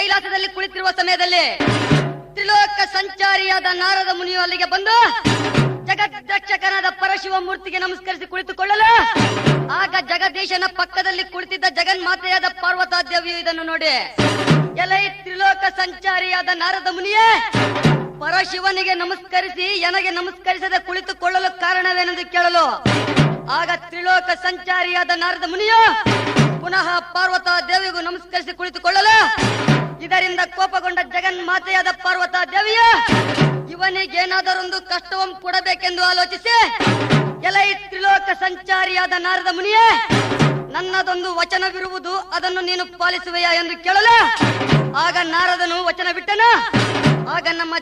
ಕೈಲಾಸದಲ್ಲಿ ಕುಳಿತಿರುವ ಸಮಯದಲ್ಲಿ ತ್ರಿಲೋಕ ಸಂಚಾರಿಯಾದ ನಾರದ ಮುನಿಯು ಅಲ್ಲಿಗೆ ಬಂದು ಜಗದ್ರಕ್ಷಕನಾದ ಪರಶಿವ ಮೂರ್ತಿಗೆ ನಮಸ್ಕರಿಸಿ ಕುಳಿತುಕೊಳ್ಳಲು ಆಗ ಜಗದೀಶನ ಪಕ್ಕದಲ್ಲಿ ಕುಳಿತಿದ್ದ ಜಗನ್ಮಾತೆಯಾದ ಪಾರ್ವತಾ ದೇವಿಯು ಇದನ್ನು ನೋಡಿ, ಎಲೈ ತ್ರಿಲೋಕ ಸಂಚಾರಿಯಾದ ನಾರದ ಮುನಿಯೇ, ಪರಶಿವನಿಗೆ ನಮಸ್ಕರಿಸಿ ನನಗೆ ನಮಸ್ಕರಿಸದೆ ಕುಳಿತುಕೊಳ್ಳಲು ಕಾರಣವೇನೆಂದು ಕೇಳಲು ಆಗ ತ್ರಿಲೋಕ ಸಂಚಾರಿಯಾದ ನಾರದ ಮುನಿಯು ಪುನಃ ಪಾರ್ವತಾ ದೇವಿಗೂ ನಮಸ್ಕರಿಸಿ ಕುಳಿತುಕೊಳ್ಳಲು ಇದರಿಂದ ಕೋಪಗೊಂಡ ಜಗನ್ಮಾತೆಯಾದ ಪಾರ್ವತಾ ದೇವಿಯು ಇವನಿಗೇನಾದರೊಂದು ಕಷ್ಟವನ್ನು ಕೊಡಬೇಕೆಂದು ಆಲೋಚಿಸಿ, ಎಲೈ ತ್ರಿಲೋಕ ಸಂಚಾರಿಯಾದ ನಾರದ ಮುನಿಯೇ, ನನ್ನದೊಂದು ವಚನವಿರುವುದು, ಅದನ್ನು ನೀನು ಪಾಲಿಸುವೆಯಾ ಎಂದು ಕೇಳಲು ಆಗ ನಾರದನು ವಚನ ಬಿಟ್ಟನು. ಆಗ ನಮ್ಮ